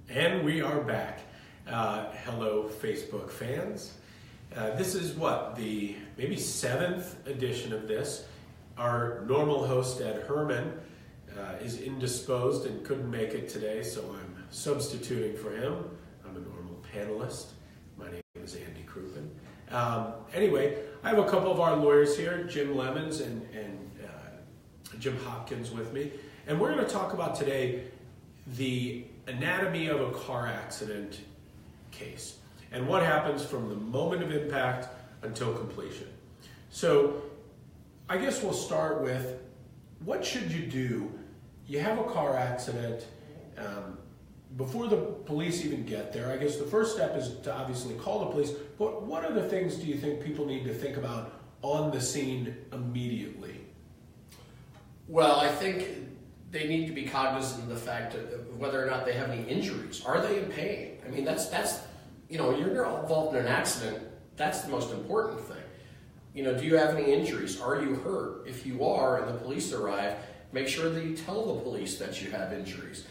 And we are back. Hello, Facebook fans. This is the maybe 7th edition of this. Our normal host, Ed Herman, is indisposed and couldn't make it today, so I'm substituting for him. I'm a normal panelist. My name is Andy Crouppen. Anyway, I have a couple of our lawyers here, Jim Lemons and Jim Hopkins with me. And we're going to talk about today the anatomy of a car accident case and what happens from the moment of impact until completion. So I guess we'll start with, what should you do? You have a car accident. Before the police even get there, I guess the first step is to obviously call the police, but what other things do you think people need to think about on the scene immediately? Well, I think they need to be cognizant of the fact of whether or not they have any injuries. Are they in pain? I mean, that's you're involved in an accident, that's the most important thing. Do you have any injuries? Are you hurt? If you are and the police arrive, make sure that you tell the police that you have injuries.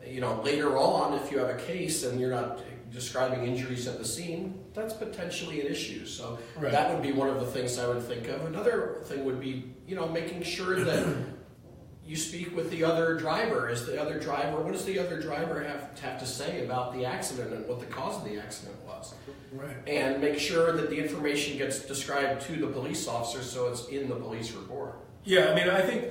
Later on, if you have a case and you're not describing injuries at the scene, that's potentially an issue. So right. That would be one of the things I would think of. Another thing would be, making sure that you speak with the other driver. What does the other driver have to say about the accident and what the cause of the accident was? Right. And make sure that the information gets described to the police officer so it's in the police report. Yeah, I think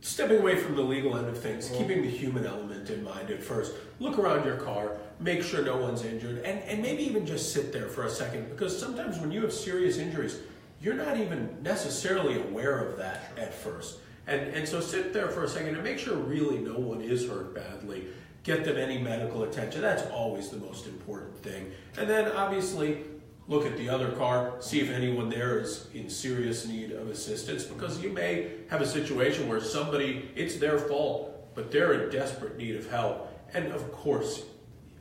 stepping away from the legal end of things, keeping the human element in mind at first. Look around your car, make sure no one's injured, and maybe even just sit there for a second, because sometimes when you have serious injuries, you're not even necessarily aware of that at first. And so sit there for a second and make sure really no one is hurt badly. Get them any medical attention. That's always the most important thing. And then obviously look at the other car, see if anyone there is in serious need of assistance, because you may have a situation where it's their fault, but they're in desperate need of help. And of course,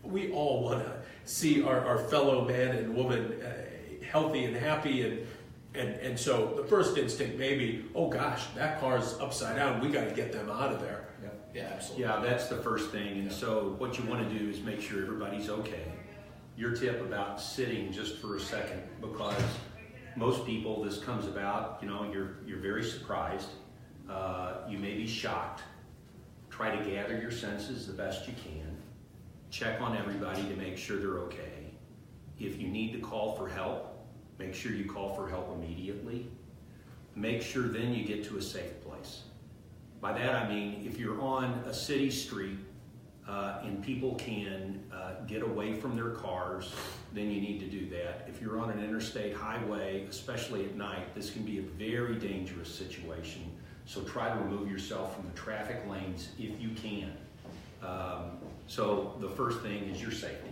we all want to see our fellow man and woman healthy and happy, and so the first instinct may be, oh gosh, that car's upside down, we got to get them out of there. Yeah, absolutely. Yeah, that's the first thing. And so what you want to do is make sure everybody's okay. Your tip about sitting just for a second, because most people, this comes about, you're very surprised. You may be shocked. Try to gather your senses the best you can. Check on everybody to make sure they're okay. If you need to call for help, make sure you call for help immediately. Make sure then you get to a safe place. By that I mean, if you're on a city street and people can get away from their cars, then you need to do that. If you're on an interstate highway, especially at night, this can be a very dangerous situation. So try to remove yourself from the traffic lanes if you can. So the first thing is your safety.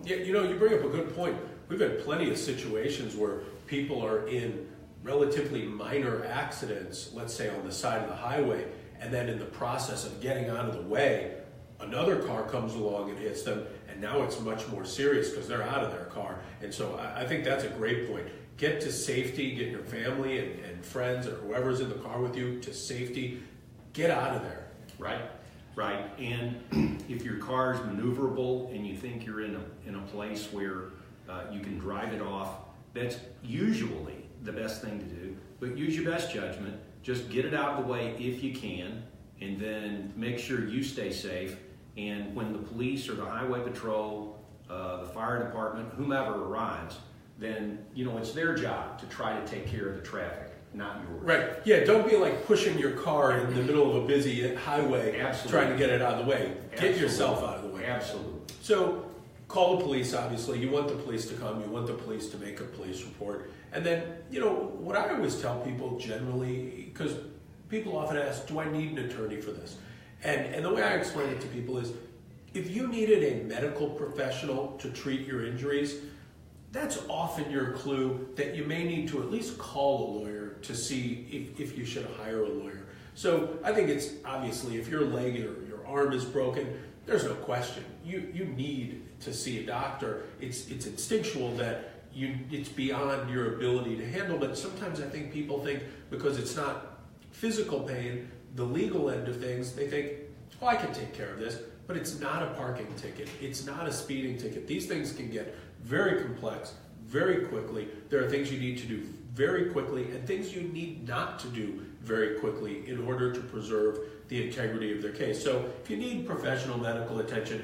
Yeah, you bring up a good point. We've had plenty of situations where people are in relatively minor accidents, let's say on the side of the highway, and then in the process of getting out of the way, another car comes along and hits them, and now it's much more serious because they're out of their car. And so I think that's a great point. Get to safety, get your family and friends or whoever's in the car with you to safety. Get out of there. Right. And if your car is maneuverable and you think you're in a place where you can drive it off, that's usually the best thing to do. But use your best judgment. Just get it out of the way if you can, and then make sure you stay safe. And when the police or the highway patrol, the fire department, whomever arrives, then it's their job to try to take care of the traffic, not yours. Right. Yeah, don't be like pushing your car in the middle of a busy highway, Absolutely. Trying to get it out of the way. Absolutely. Get yourself out of the way. Absolutely. So call the police, obviously. You want the police to come. You want the police to make a police report. And then, what I always tell people generally, because people often ask, do I need an attorney for this? And the way I explain it to people is, if you needed a medical professional to treat your injuries, that's often your clue that you may need to at least call a lawyer to see if you should hire a lawyer. So I think it's obviously, if your leg or your arm is broken, there's no question. You need to see a doctor. It's instinctual that it's beyond your ability to handle, but sometimes I think people think because it's not physical pain, the legal end of things, they think, oh, I can take care of this, but it's not a parking ticket. It's not a speeding ticket. These things can get very complex very quickly. There are things you need to do very quickly and things you need not to do very quickly in order to preserve the integrity of their case. So if you need professional medical attention,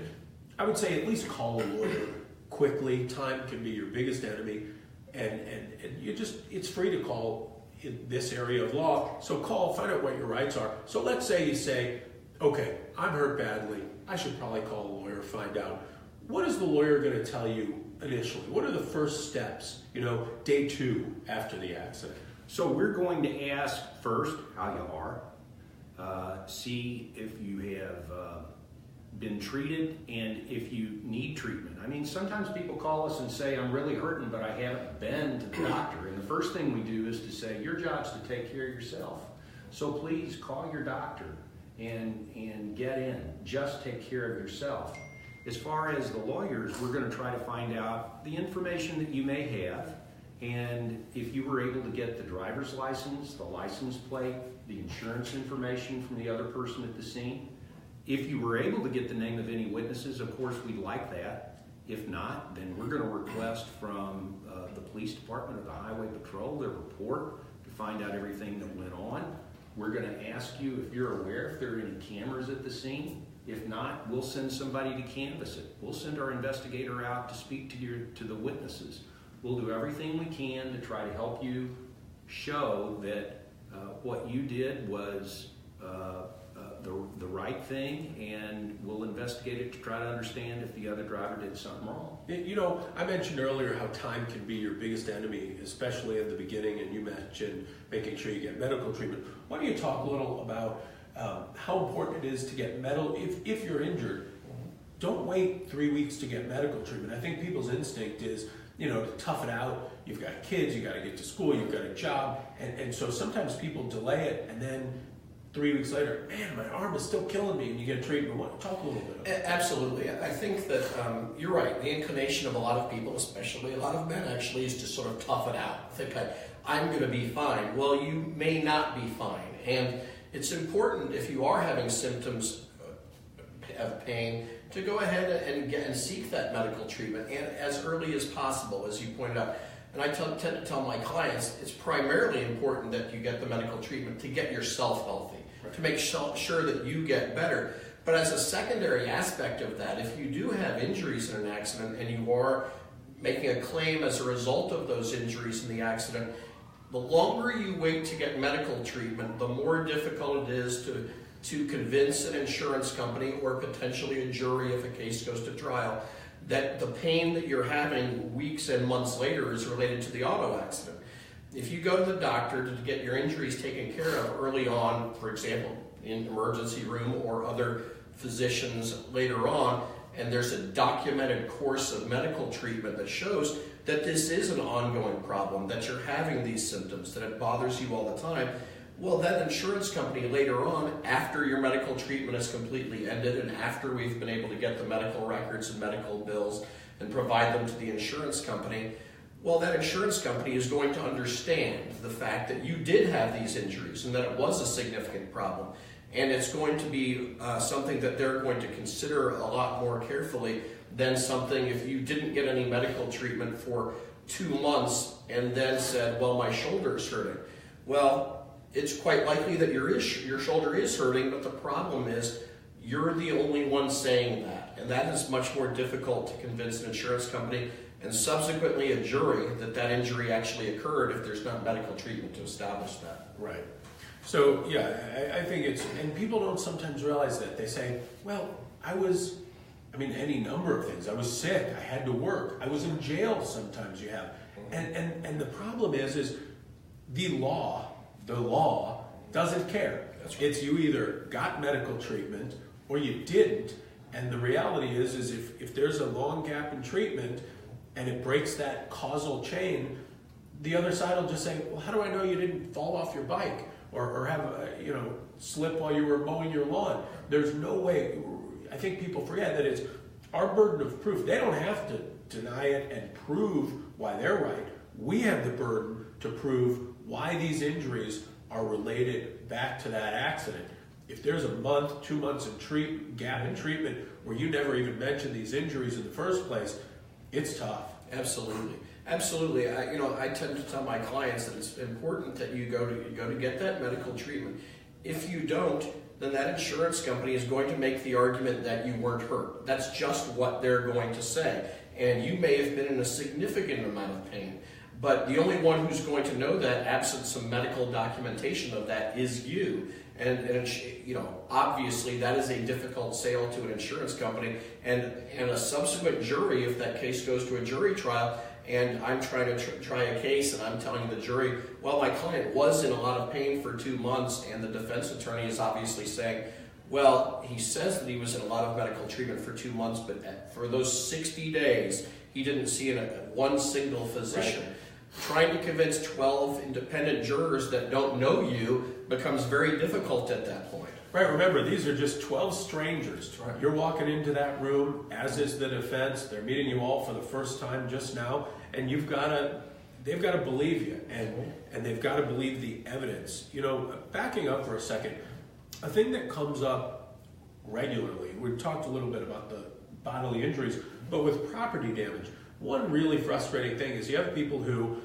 I would say at least call a lawyer quickly. Time can be your biggest enemy, and it's free to call in this area of law. So call, find out what your rights are. So let's say you say, okay, I'm hurt badly. I should probably call a lawyer, find out. What is the lawyer going to tell you initially? What are the first steps, day 2 after the accident? So we're going to ask first how you are, see if you have been treated, and if you need treatment. I mean, sometimes people call us and say, I'm really hurting, but I haven't been to the doctor. And the first thing we do is to say, your job's to take care of yourself. So please call your doctor and get in. Just take care of yourself. As far as the lawyers, we're going to try to find out the information that you may have, and if you were able to get the driver's license, the license plate, the insurance information from the other person at the scene. If you were able to get the name of any witnesses, of course, we'd like that. If not, then we're going to request from the police department or the highway patrol their report to find out everything that went on. We're going to ask you if you're aware if there are any cameras at the scene. If not, we'll send somebody to canvass it. We'll send our investigator out to speak to the witnesses. We'll do everything we can to try to help you show that what you did was the right thing, and we'll investigate it to try to understand if the other driver did something wrong. I mentioned earlier how time can be your biggest enemy, especially in the beginning, and you mentioned making sure you get medical treatment. Why don't you talk a little about how important it is to get medical, if you're injured, don't wait 3 weeks to get medical treatment. I think people's instinct is, to tough it out. You've got kids, you got to get to school, you've got a job, and so sometimes people delay it, and then 3 weeks later, man, my arm is still killing me, and you get treatment. Talk a little bit about that. Absolutely. I think that you're right. The inclination of a lot of people, especially a lot of men actually, is to sort of tough it out. Think, I'm going to be fine. Well, you may not be fine. And it's important, if you are having symptoms of pain, to go ahead and seek that medical treatment, and as early as possible, as you pointed out. And I tend to tell my clients, it's primarily important that you get the medical treatment to get yourself healthy, right, to make sure that you get better. But as a secondary aspect of that, if you do have injuries in an accident and you are making a claim as a result of those injuries in the accident, the longer you wait to get medical treatment, the more difficult it is to convince an insurance company or potentially a jury if a case goes to trial that the pain that you're having weeks and months later is related to the auto accident. If you go to the doctor to get your injuries taken care of early on, for example, in emergency room or other physicians later on, and there's a documented course of medical treatment that shows that this is an ongoing problem, that you're having these symptoms, that it bothers you all the time, well, that insurance company later on, after your medical treatment is completely ended and after we've been able to get the medical records and medical bills and provide them to the insurance company, well, that insurance company is going to understand the fact that you did have these injuries and that it was a significant problem. And it's going to be something that they're going to consider a lot more carefully than something if you didn't get any medical treatment for 2 months and then said, well, my shoulder is hurting. Well, it's quite likely that your shoulder is hurting, but the problem is you're the only one saying that. And that is much more difficult to convince an insurance company and subsequently a jury that injury actually occurred if there's not medical treatment to establish that. Right. So, yeah, I think and people don't sometimes realize that. They say, well, any number of things. I was sick, I had to work, I was in jail sometimes you have. And the problem is the law doesn't care. That's right. It's you either got medical treatment or you didn't. And the reality is if there's a long gap in treatment and it breaks that causal chain, the other side will just say, well, how do I know you didn't fall off your bike or have slip while you were mowing your lawn? There's no way. I think people forget that it's our burden of proof. They don't have to deny it and prove why they're right. We have the burden to prove why these injuries are related back to that accident. if there's a month, 2 months of gap in treatment where you never even mentioned these injuries in the first place, it's tough. Absolutely. Absolutely. I tend to tell my clients that it's important that you go to get that medical treatment. If you don't, then that insurance company is going to make the argument that you weren't hurt. That's just what they're going to say. And you may have been in a significant amount of pain. But the only one who's going to know that, absent some medical documentation of that, is you. And obviously that is a difficult sale to an insurance company. And a subsequent jury, if that case goes to a jury trial, and I'm trying to try a case, and I'm telling the jury, well, my client was in a lot of pain for 2 months, and the defense attorney is obviously saying, well, he says that he was in a lot of medical treatment for 2 months, but for those 60 days, he didn't see one single physician. Right. Trying to convince 12 independent jurors that don't know you becomes very difficult at that point. Right, remember, these are just 12 strangers. Right. You're walking into that room, as is the defense. They're meeting you all for the first time just now, and they've got to believe you, and they've got to believe the evidence. Backing up for a second, a thing that comes up regularly, we talked a little bit about the bodily injuries, but with property damage, one really frustrating thing is you have people who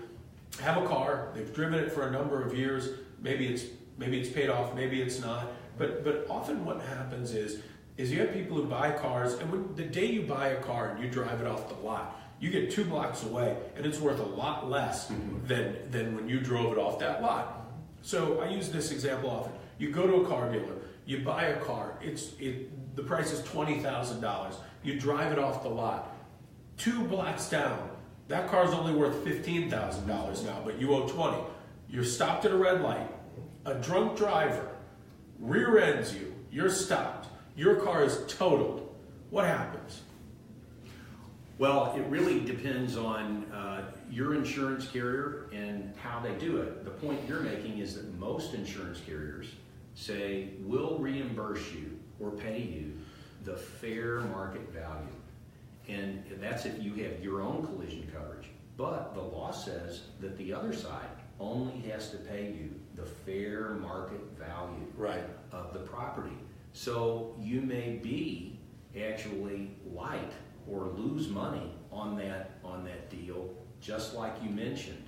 have a car, they've driven it for a number of years, maybe it's paid off, maybe it's not, but often what happens is you have people who buy cars, and the day you buy a car and you drive it off the lot, you get 2 blocks away, and it's worth a lot less than when you drove it off that lot. So I use this example often. You go to a car dealer, you buy a car, the price is $20,000. You drive it off the lot. 2 blocks down, that car's only worth $15,000 now, but you owe $20,000. You're stopped at a red light. A drunk driver rear ends you. You're stopped. Your car is totaled. What happens? Well, it really depends on your insurance carrier and how they do it. The point you're making is that most insurance carriers say, we'll reimburse you or pay you the fair market value. And that's if you have your own collision coverage. But the law says that the other side only has to pay you the fair market value of the property. So you may be actually light or lose money on that deal, just like you mentioned.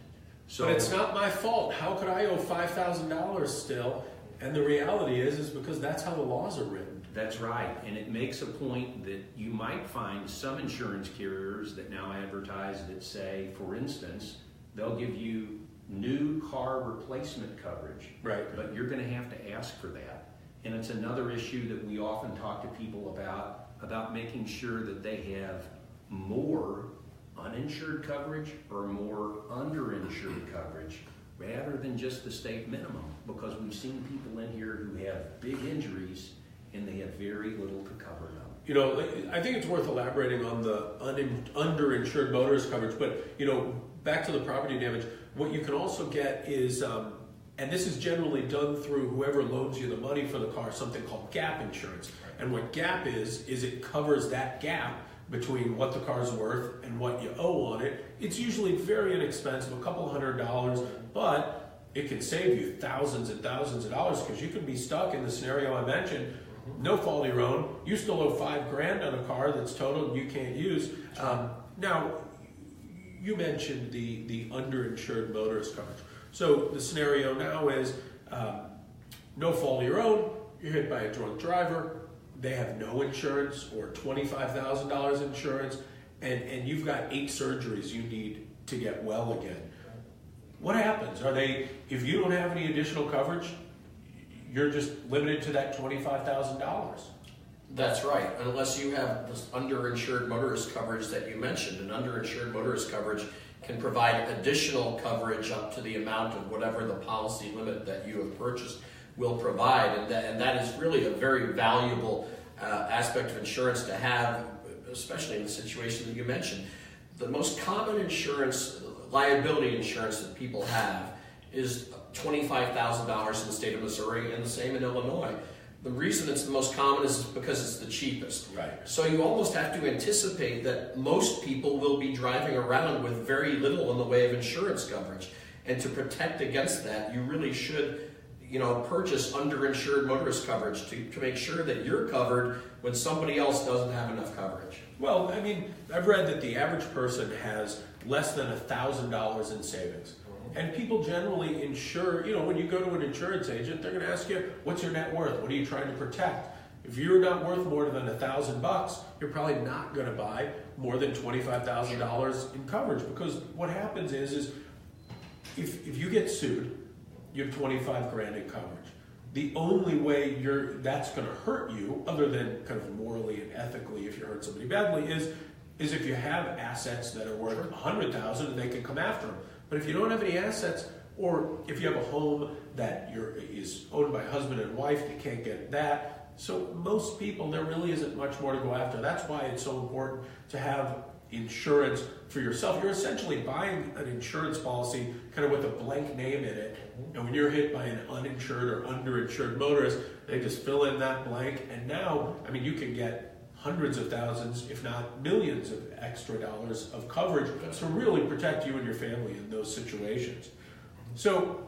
So, but it's not my fault. How could I owe $5,000 still? And the reality is because that's how the laws are written. That's right, and it makes a point that you might find some insurance carriers that now advertise that say, for instance, they'll give you new car replacement coverage, right? But you're going to have to ask for that. And it's another issue that we often talk to people about making sure that they have more uninsured coverage or more underinsured coverage rather than just the state minimum, because we've seen people in here who have big injuries and they have very little to cover them. I think it's worth elaborating on the underinsured motorist coverage, but back to the property damage, what you can also get is, and this is generally done through whoever loans you the money for the car, something called gap insurance. And what gap is it covers that gap between what the car's worth and what you owe on it. It's usually very inexpensive, a couple $100, but it can save you thousands and thousands of dollars, because you can be stuck in the scenario I mentioned, no fault of your own. You still owe $5,000 on a car that's totaled and you can't use. Now, you mentioned the underinsured motorist coverage. So the scenario now is no fault of your own, you're hit by a drunk driver, they have no insurance or $25,000 insurance, and you've got 8 surgeries you need to get well again. What happens? If you don't have any additional coverage, you're just limited to that $25,000. That's right, unless you have this underinsured motorist coverage that you mentioned. And underinsured motorist coverage can provide additional coverage up to the amount of whatever the policy limit that you have purchased will provide. And that is really a very valuable aspect of insurance to have, especially in the situation that you mentioned. The most common insurance, liability insurance that people have is $25,000 in the state of Missouri, and the same in Illinois. The reason it's the most common is because it's the cheapest. Right. So you almost have to anticipate that most people will be driving around with very little in the way of insurance coverage. And to protect against that, you really should, purchase underinsured motorist coverage to make sure that you're covered when somebody else doesn't have enough coverage. Well, I mean, I've read that the average person has less than $1,000 in savings. And people generally insure, when you go to an insurance agent, they're going to ask you, what's your net worth? What are you trying to protect? If you're not worth more than $1,000, you're probably not going to buy more than $25,000 in coverage, because what happens is if you get sued, you have 25 grand in coverage. The only way that's going to hurt you, other than kind of morally and ethically, if you hurt somebody badly, is if you have assets that are worth 100,000 and they can come after them. But if you don't have any assets, or if you have a home that is owned by husband and wife, you can't get that. So most people, there really isn't much more to go after. That's why it's so important to have insurance for yourself. You're essentially buying an insurance policy kind of with a blank name in it. And when you're hit by an uninsured or underinsured motorist, they just fill in that blank. And now, I mean, you can get hundreds of thousands, if not millions of extra dollars of coverage to really protect you and your family in those situations. So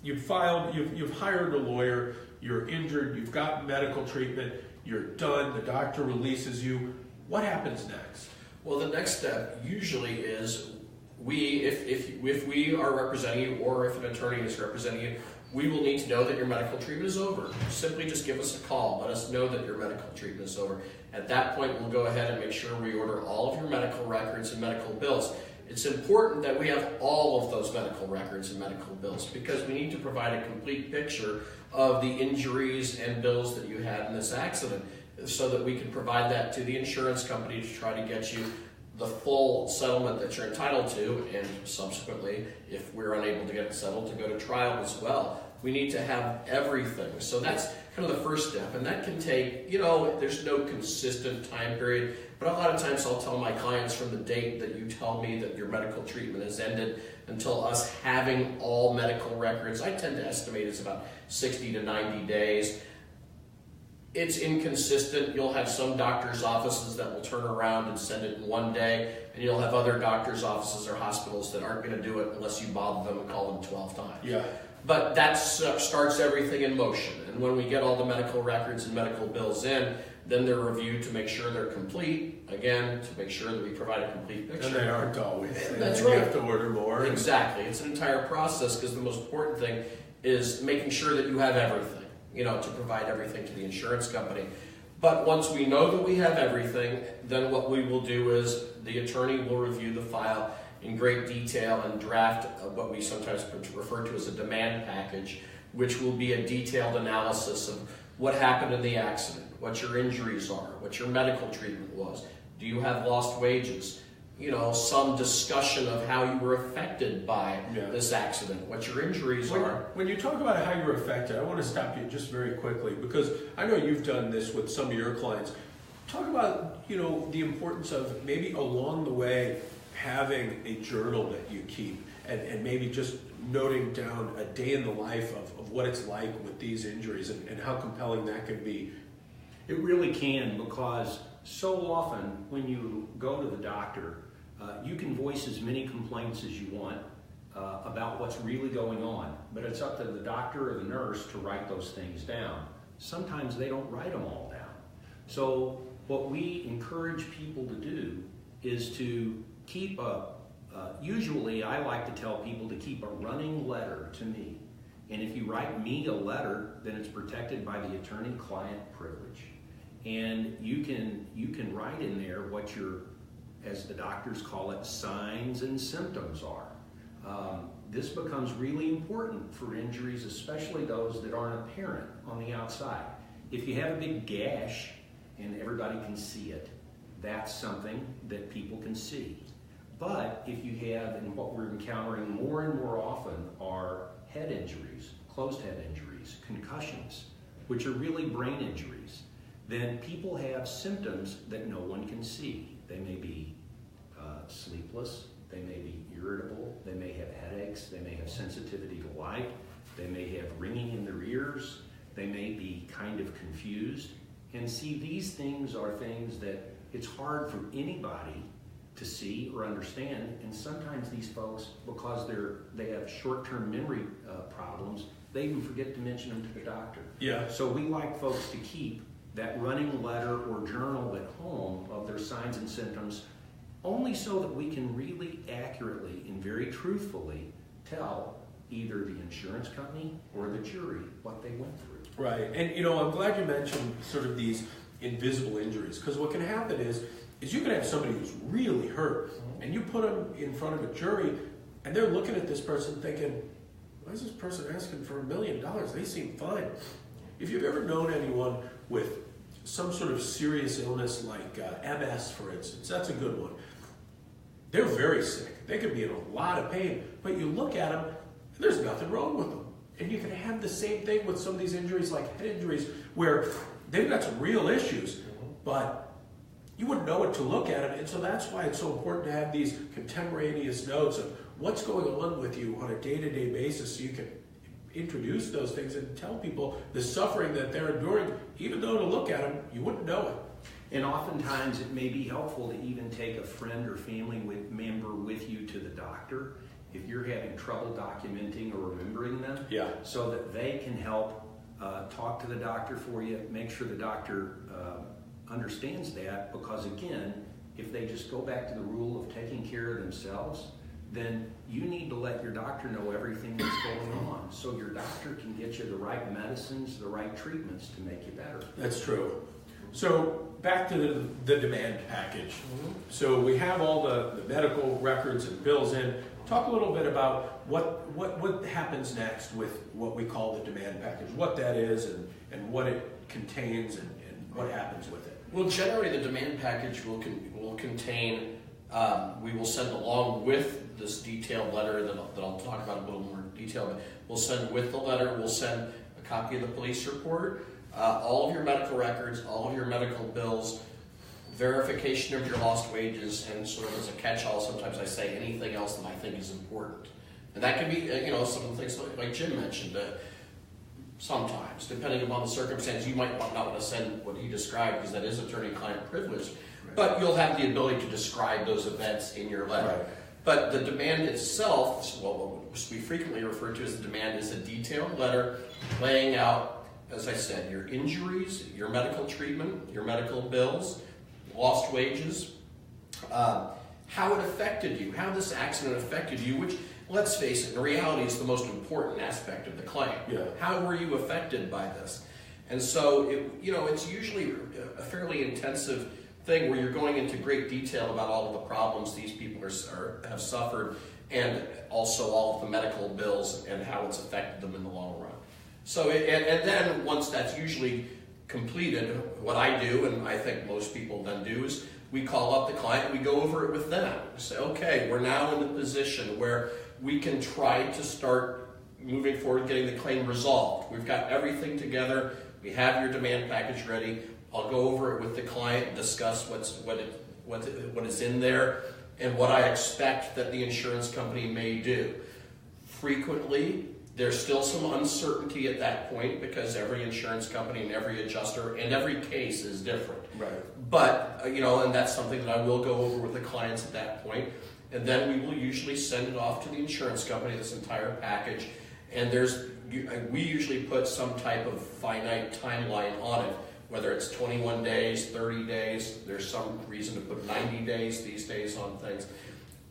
you've hired a lawyer, you're injured, you've got medical treatment, you're done, the doctor releases you. What happens next? Well, the next step usually is if we are representing you, or if an attorney is representing you, we will need to know that your medical treatment is over. Simply just give us a call. Let us know that your medical treatment is over. At that point, we'll go ahead and make sure we order all of your medical records and medical bills. It's important that we have all of those medical records and medical bills, because we need to provide a complete picture of the injuries and bills that you had in this accident, so that we can provide that to the insurance company to try to get you the full settlement that you're entitled to, and subsequently, if we're unable to get it settled, to go to trial as well. We need to have everything. So that's kind of the first step, and that can take, there's no consistent time period, but a lot of times I'll tell my clients, from the date that you tell me that your medical treatment has ended until us having all medical records, I tend to estimate it's about 60 to 90 days. It's inconsistent. You'll have some doctor's offices that will turn around and send it in one day, and you'll have other doctor's offices or hospitals that aren't going to do it unless you bother them and call them 12 times. Yeah. But that starts everything in motion. And when we get all the medical records and medical bills in, then they're reviewed to make sure they're complete. Again, to make sure that we provide a complete picture. And they aren't always. That's right. right. You have to order more. Exactly. It's an entire process, because the most important thing is making sure that you have everything, to provide everything to the insurance company. But once we know that we have everything, then what we will do is the attorney will review the file in great detail and draft what we sometimes refer to as a demand package, which will be a detailed analysis of what happened in the accident, what your injuries are, what your medical treatment was, do you have lost wages, some discussion of how you were affected by this accident, what your injuries are. When you talk about how you were affected, I want to stop you just very quickly, because I know you've done this with some of your clients. Talk about, the importance of maybe along the way having a journal that you keep, and maybe just noting down a day in the life of what it's like with these injuries, and how compelling that can be. It really can, because so often when you go to the doctor, you can voice as many complaints as you want about what's really going on, but it's up to the doctor or the nurse to write those things down. Sometimes they don't write them all down. So what we encourage people to do is to keep usually I like to tell people to keep a running letter to me. And if you write me a letter, then it's protected by the attorney-client privilege. And you can write in there what your, as the doctors call it, signs and symptoms are. This becomes really important for injuries, especially those that aren't apparent on the outside. If you have a big gash and everybody can see it, that's something that people can see. But if you have, and what we're encountering more and more often are head injuries, closed head injuries, concussions, which are really brain injuries, then people have symptoms that no one can see. They may be sleepless, they may be irritable, they may have headaches, they may have sensitivity to light, they may have ringing in their ears, they may be kind of confused. And see, these things are things that it's hard for anybody to see or understand, and sometimes these folks, because they have short-term memory problems, they even forget to mention them to the doctor. Yeah. So we like folks to keep that running letter or journal at home of their signs and symptoms, only so that we can really accurately and very truthfully tell either the insurance company or the jury what they went through. Right, and I'm glad you mentioned sort of these invisible injuries, because what can happen is you can have somebody who's really hurt, and you put them in front of a jury, and they're looking at this person thinking, why is this person asking for $1 million? They seem fine. If you've ever known anyone with some sort of serious illness like MS, for instance, that's a good one. They're very sick. They could be in a lot of pain, but you look at them, and there's nothing wrong with them. And you can have the same thing with some of these injuries, like head injuries, where they've got some real issues, but you wouldn't know it to look at them. And so that's why it's so important to have these contemporaneous notes of what's going on with you on a day-to-day basis, so you can introduce those things and tell people the suffering that they're enduring, even though to look at them, you wouldn't know it. And oftentimes it may be helpful to even take a friend or family member with you to the doctor if you're having trouble documenting or remembering them, so that they can help talk to the doctor for you, make sure the doctor understands that, because again, if they just go back to the rule of taking care of themselves, then you need to let your doctor know everything that's going on, so your doctor can get you the right medicines, the right treatments to make you better. That's true. So back to the demand package. So we have all the medical records and bills in. Talk a little bit about what happens next with what we call the demand package, what that is and what it contains and what happens with it. Well, generally the demand package will contain, we will send along with this detailed letter that I'll talk about a little more detail, but we'll send with the letter, we'll send a copy of the police report, all of your medical records, all of your medical bills, verification of your lost wages, and sort of as a catch-all, sometimes I say anything else that I think is important. And that can be, some of the things like Jim mentioned, sometimes, depending upon the circumstance, you might not want to send what he described, because that is attorney-client privilege, but you'll have the ability to describe those events in your letter. Right. But the demand itself, what we frequently refer to as the demand, is a detailed letter laying out, as I said, your injuries, your medical treatment, your medical bills, lost wages, how it affected you, how this accident affected you, which, let's face it, in reality is the most important aspect of the claim. Yeah. How were you affected by this? And so, it's usually a fairly intensive thing where you're going into great detail about all of the problems these people have suffered, and also all of the medical bills and how it's affected them in the long run. So, and then once that's usually completed, what I do, and I think most people then do, is we call up the client, we go over it with them. We say, okay, we're now in the position where we can try to start moving forward, getting the claim resolved. We've got everything together, we have your demand package ready. I'll go over it with the client, discuss what is in there, and what I expect that the insurance company may do. Frequently, there's still some uncertainty at that point, because every insurance company and every adjuster and every case is different. Right. But, and that's something that I will go over with the clients at that point. And then we will usually send it off to the insurance company, this entire package. And we usually put some type of finite timeline on it, whether it's 21 days, 30 days. There's some reason to put 90 days these days on things.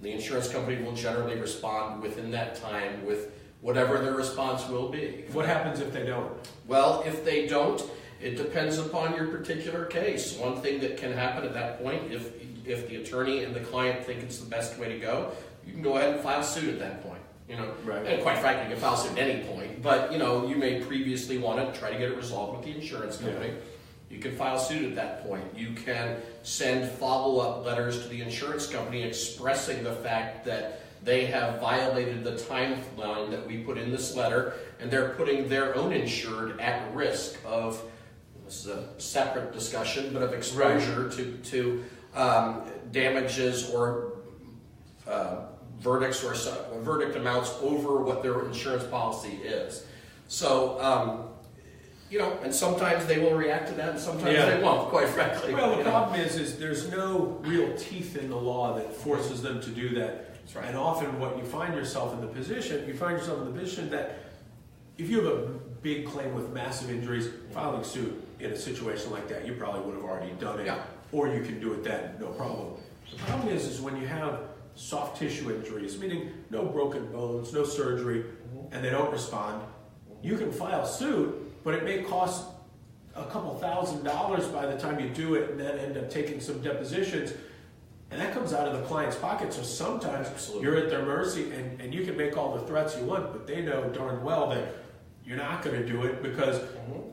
The insurance company will generally respond within that time with whatever their response will be. What happens if they don't? Well, if they don't, it depends upon your particular case. One thing that can happen at that point, if the attorney and the client think it's the best way to go, you can go ahead and file suit at that point. Right. And quite frankly, you can file suit at any point, but you may previously want to try to get it resolved with the insurance company. Yeah. You can file suit at that point. You can send follow-up letters to the insurance company expressing the fact that they have violated the timeline that we put in this letter, and they're putting their own insured at risk of, this is a separate discussion, but of exposure to damages or verdicts or verdict amounts over what their insurance policy is. So, and sometimes they will react to that, and sometimes they won't, quite frankly. Well, the problem is there's no real teeth in the law that forces them to do that. That's right. And often what you find yourself in the position that if you have a big claim with massive injuries, filing suit in a situation like that, you probably would have already done it, Yeah. or you can do it then, no problem. The problem is when you have soft tissue injuries, meaning no broken bones, no surgery, and they don't respond, you can file suit, but it may cost a couple $1,000s by the time you do it, and then end up taking some depositions, and that comes out of the client's pocket. So sometimes Absolutely. you're at their mercy, and you can make all the threats you want, but they know darn well that you're not going to do it because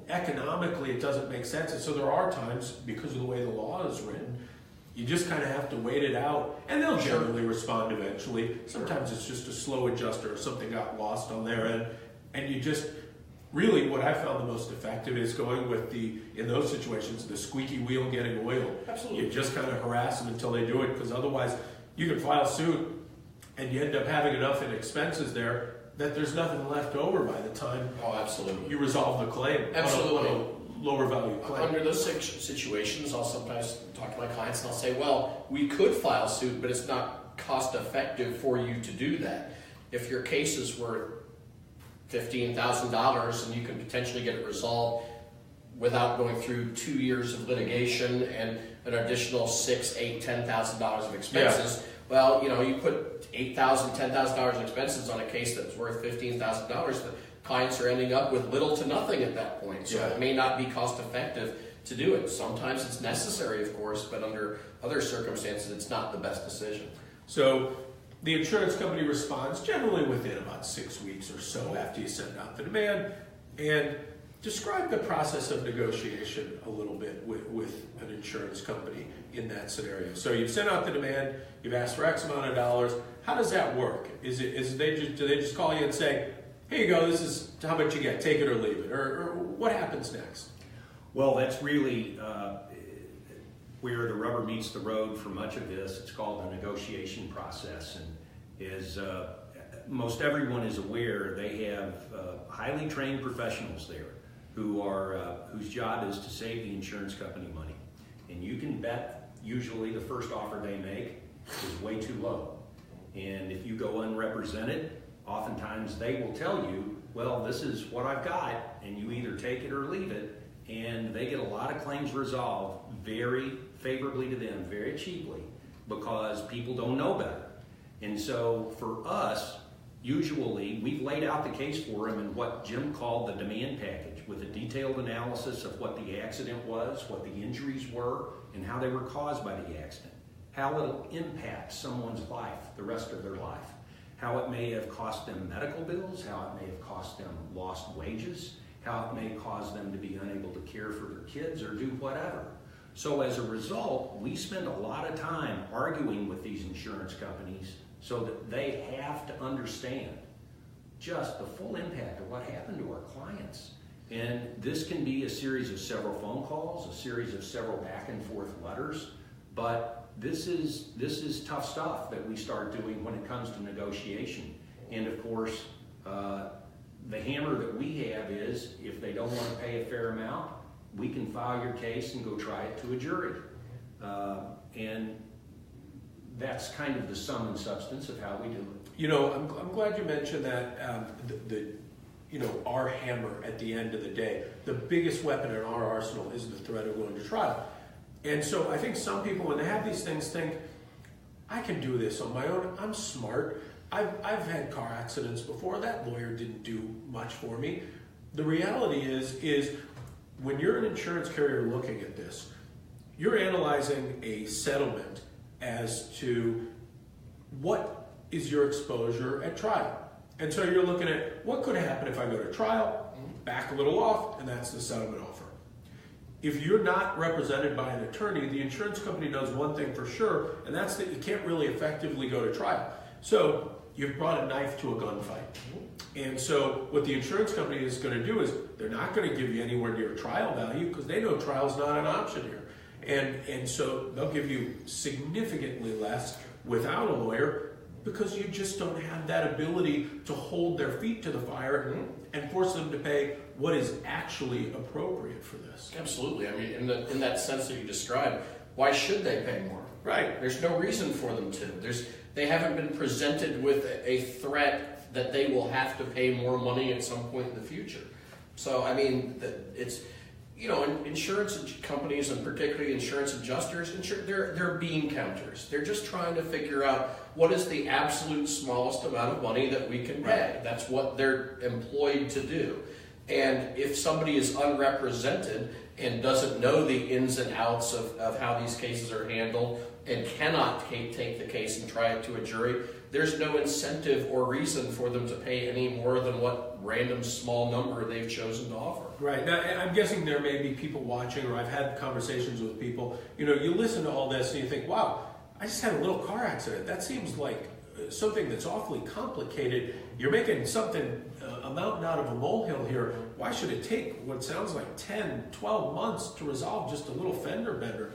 economically it doesn't make sense. And so there are times, because of the way the law is written, you just kind of have to wait it out, and they'll generally respond eventually. Sometimes it's just a slow adjuster or something got lost on their end, and you just, really what I found the most effective is going with in those situations, the squeaky wheel getting oiled. Absolutely. You just kind of harass them until they do it, because otherwise you can file suit and you end up having enough in expenses there that there's nothing left over by the time Oh, absolutely. you resolve the claim. Absolutely. On a lower value claim. Under those situations, I'll sometimes talk to my clients and I'll say, well, we could file suit, but it's not cost effective for you to do that. If your case is worth $15,000 and you can potentially get it resolved without going through 2 years of litigation and an additional $6,000, $8,000, $10,000 of expenses, well, you know, you put $8,000, $10,000 in expenses on a case that's worth $15,000, the clients are ending up with little to nothing at that point. So it may not be cost effective to do it. Sometimes it's necessary, of course, but under other circumstances, it's not the best decision. So the insurance company responds generally within about 6 weeks or so after you send out the demand. And describe the process of negotiation a little bit with an insurance company in that scenario. So you've sent out the demand, you've asked for X amount of dollars. How does that work? Do they just call you and say, here you go, this is how much you get, take it or leave it? Or what happens next? Well, that's really where the rubber meets the road for much of this. It's called the negotiation process, and as most everyone is aware, they have highly trained professionals there who are whose job is to save the insurance company money. And you can bet usually the first offer they make is way too low. And if you go unrepresented, oftentimes they will tell you, well, this is what I've got, and you either take it or leave it. And they get a lot of claims resolved very favorably to them, very cheaply, because people don't know better. And so for us, usually we've laid out the case for them in what Jim called the demand package, with a detailed analysis of what the accident was, what the injuries were, and how they were caused by the accident, how it'll impact someone's life, the rest of their life, how it may have cost them medical bills, how it may have cost them lost wages, how it may cause them to be unable to care for their kids or do whatever. So as a result, we spend a lot of time arguing with these insurance companies so that they have to understand just the full impact of what happened to our clients. And this can be a series of several phone calls, a series of several back and forth letters, but this is tough stuff that we start doing when it comes to negotiation. And of course, the hammer that we have is, if they don't want to pay a fair amount, we can file your case and go try it to a jury. And that's kind of the sum and substance of how we do it. You know, I'm glad you mentioned that, our hammer at the end of the day. The biggest weapon in our arsenal is the threat of going to trial. And so I think some people, when they have these things, think, I can do this on my own. I'm smart. I've had car accidents before. That lawyer didn't do much for me. The reality is when you're an insurance carrier looking at this, you're analyzing a settlement as to what is your exposure at trial. And so you're looking at what could happen if I go to trial, back a little off, and that's the settlement offer. If you're not represented by an attorney, the insurance company knows one thing for sure, and that's that you can't really effectively go to trial. So you've brought a knife to a gunfight. And so what the insurance company is going to do is they're not going to give you anywhere near trial value because they know trial's not an option here. And so they'll give you significantly less without a lawyer because you just don't have that ability to hold their feet to the fire and force them to pay what is actually appropriate for this. Absolutely. I mean, in that sense that you described, why should they pay more? Right. There's no reason for them to. They haven't been presented with a threat that they will have to pay more money at some point in the future. So, I mean, it's, you know, insurance companies and particularly insurance adjusters, they're bean counters. They're just trying to figure out what is the absolute smallest amount of money that we can pay. That's what they're employed to do. And if somebody is unrepresented and doesn't know the ins and outs of how these cases are handled and cannot take the case and try it to a jury, there's no incentive or reason for them to pay any more than what random small number they've chosen to offer. Right. Now, I'm guessing there may be people watching, or I've had conversations with people, you know, you listen to all this and you think, wow, I just had a little car accident. That seems like something that's awfully complicated. You're making something, a mountain out of a molehill here. Why should it take what sounds like 10, 12 months to resolve just a little fender bender?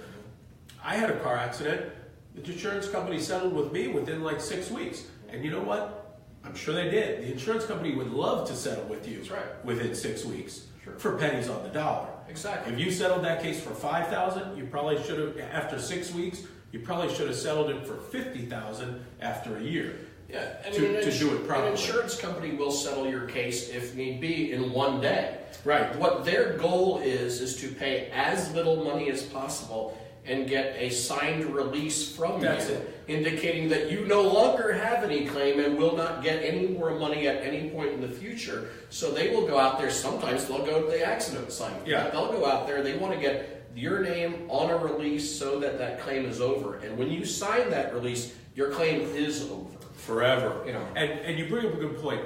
I had a car accident. The insurance company settled with me within like 6 weeks. And you know what? I'm sure they did. The insurance company would love to settle with you within 6 weeks for pennies on the dollar. Exactly. If you settled that case for $5,000, you probably should have, after 6 weeks, you probably should have settled it for $50,000 after a year. Yeah, I to do it properly. An insurance company will settle your case if need be in one day. Right. What their goal is to pay as little money as possible and get a signed release from That's you, it. indicating that you no longer have any claim and will not get any more money at any point in the future. So they will go out there. Sometimes they'll go to the accident site. Yeah. They'll go out there. They want to get your name on a release so that that claim is over. And when you sign that release, your claim is over. Forever. You know. And you bring up a good point.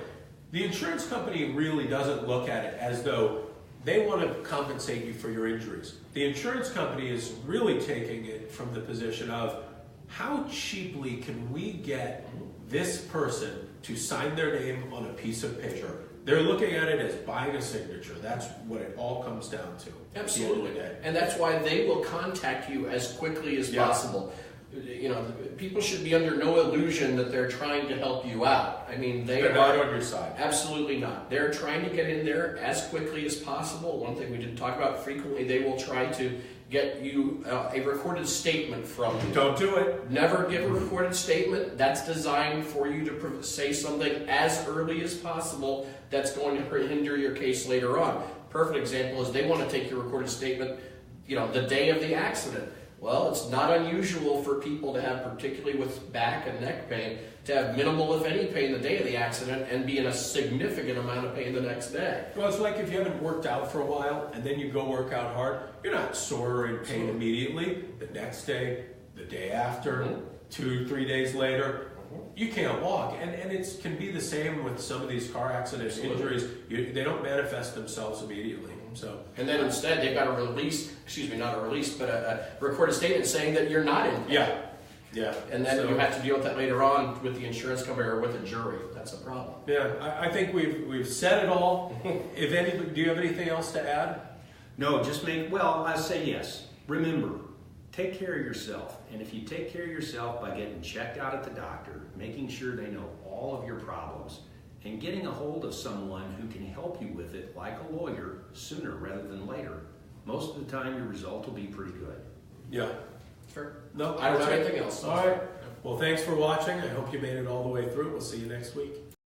The insurance company really doesn't look at it as though they want to compensate you for your injuries. The insurance company is really taking it from the position of how cheaply can we get this person to sign their name on a piece of paper. They're looking at it as buying a signature. That's what it all comes down to. Absolutely. And that's why they will contact you as quickly as possible. You know, people should be under no illusion that they're trying to help you out. I mean, they're not on your side. Absolutely not. They're trying to get in there as quickly as possible. One thing we didn't talk about frequently, they will try to get you a recorded statement from you. Don't do it. Never give a recorded statement. That's designed for you to say something as early as possible that's going to hinder your case later on. Perfect example is they want to take your recorded statement, you know, the day of the accident. Well, it's not unusual for people to have, particularly with back and neck pain, to have minimal, if any, pain the day of the accident and be in a significant amount of pain the next day. Well, it's like if you haven't worked out for a while and then you go work out hard, you're not sore or in pain immediately. The next day, the day after, 2, 3 days later, you can't walk. And it can be the same with some of these car accidents, injuries. They don't manifest themselves immediately. So, and then instead they've got a release, not a release, but a recorded statement saying that you're not in pain. Yeah. And then you have to deal with that later on with the insurance company or with a jury. That's a problem. Yeah, I think we've said it all. If anybody, do you have anything else to add? No, I say yes. Remember, take care of yourself. And if you take care of yourself by getting checked out at the doctor, making sure they know all of your problems, and getting a hold of someone who can help you with it, like a lawyer, sooner rather than later, most of the time your result will be pretty good. Yeah. Sure. No, I don't have anything else. All right. Well, thanks for watching. I hope you made it all the way through. We'll see you next week.